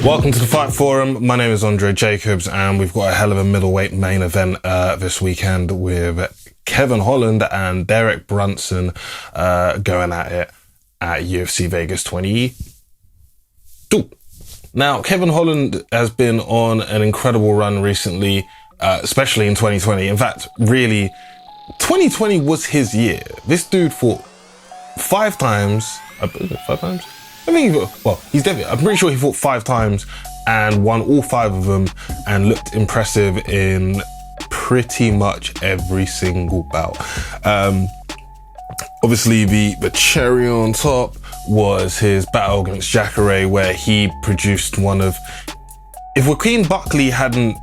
Welcome to the Fight Forum. My name is Andre Jacobs, and we've got a hell of a middleweight main event this weekend with Kevin Holland and Derek Brunson going at it at UFC Vegas 22. Now, Kevin Holland has been on an incredible run recently, especially in 2020. In fact, really, 2020 was his year. This dude fought 5 times. 5 times? I think he fought, well, he's definitely, I'm pretty sure he fought 5 times and won all 5 of them and looked impressive in pretty much every single bout. Obviously, the cherry on top was his battle against Jacare, where he produced one of, if Joaquin Buckley hadn't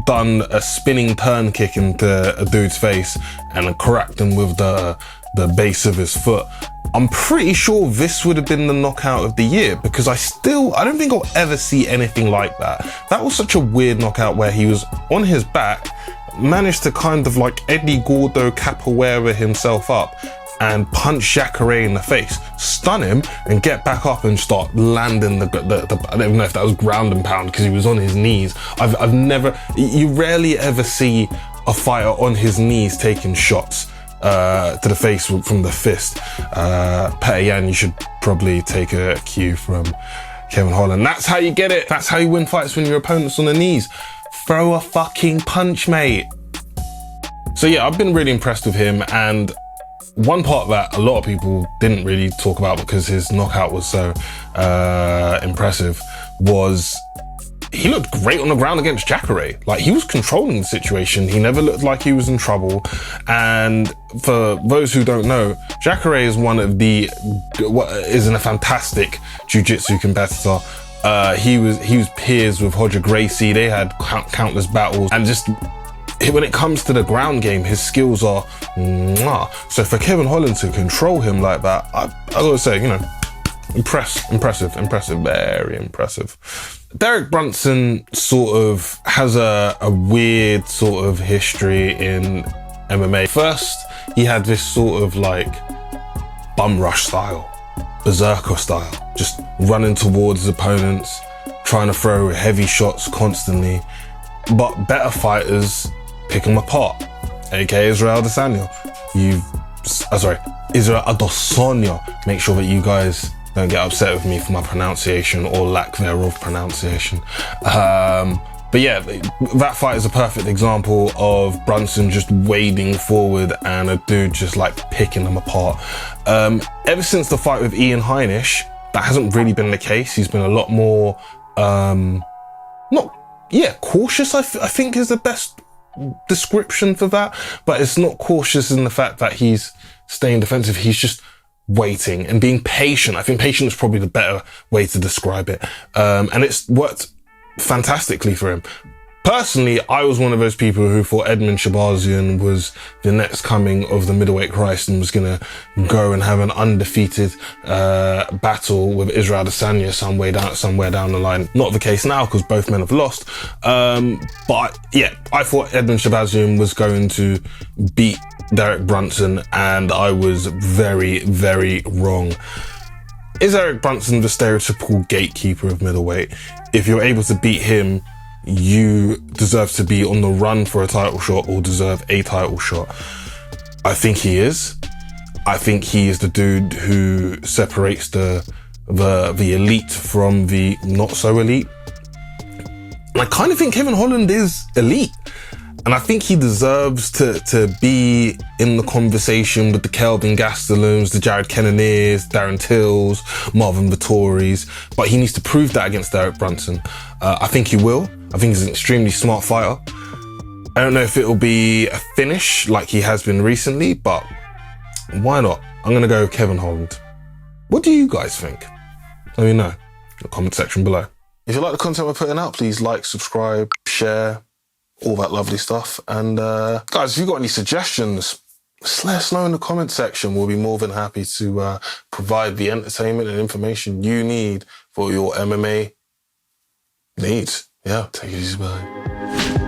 done a spinning turn kick into a dude's face and cracked him with the base of his foot, I'm pretty sure this would have been the knockout of the year, because I don't think I'll ever see anything like that. That was such a weird knockout where he was on his back, managed to kind of like Eddie Gordo capoeira himself up and punch Jacare in the face, stun him, and get back up and start landing the I don't even know if that was ground and pound because he was on his knees. You rarely ever see a fighter on his knees taking shots to the face from the fist. Petayan, you should probably take a cue from Kevin Holland. That's how you get it. That's how you win fights, when your opponent's on the knees. Throw a fucking punch, mate. So yeah, I've been really impressed with him, and one part that a lot of people didn't really talk about because his knockout was so impressive was he looked great on the ground against Jacare. Like, he was controlling the situation. He never looked like he was in trouble. And for those who don't know, Jacare is is a fantastic jiu-jitsu competitor. He was peers with Roger Gracie. They had countless battles, and just when it comes to the ground game, his skills are mwah. So for Kevin Holland to control him like that, I gotta say, impressive, very impressive. Derek Brunson sort of has a weird sort of history in MMA. First, he had this sort of like bum rush style, berserker style, just running towards his opponents, trying to throw heavy shots constantly. But better fighters pick him apart, aka Israel Adesanya. Israel Adesanya. Make sure that you guys don't get upset with me for my pronunciation or lack thereof pronunciation. But yeah, that fight is a perfect example of Brunson just wading forward and a dude just like picking them apart. Ever since the fight with Ian Heinisch, that hasn't really been the case. He's been a lot more, cautious, I think is the best description for that. But it's not cautious in the fact that he's staying defensive. He's just waiting and being patient. I think patient is probably the better way to describe it. And it's worked fantastically for him. Personally, I was one of those people who thought Edmund Shabazian was the next coming of the middleweight Christ and was going to go and have an undefeated battle with Israel Adesanya somewhere down the line. Not the case now, because both men have lost. But yeah, I thought Edmund Shabazian was going to beat Derek Brunson, and I was very, very wrong. Is Derek Brunson the stereotypical gatekeeper of middleweight? If you're able to beat him, you deserve to be on the run for a title shot or deserve a title shot. I think he is. I think he is the dude who separates the elite from the not so elite. And I kind of think Kevin Holland is elite. And I think he deserves to be in the conversation with the Kelvin Gastelums, the Jared Cannoniers, Darren Tills, Marvin Vittoris, but he needs to prove that against Derek Brunson. I think he will. I think he's an extremely smart fighter. I don't know if it'll be a finish like he has been recently, but why not? I'm going to go Kevin Holland. What do you guys think? Let me know in the comment section below. If you like the content we're putting out, please like, subscribe, share, all that lovely stuff. And guys, if you've got any suggestions, just let us know in the comment section. We'll be more than happy to provide the entertainment and information you need for your MMA needs. Yeah, take it easy, bye.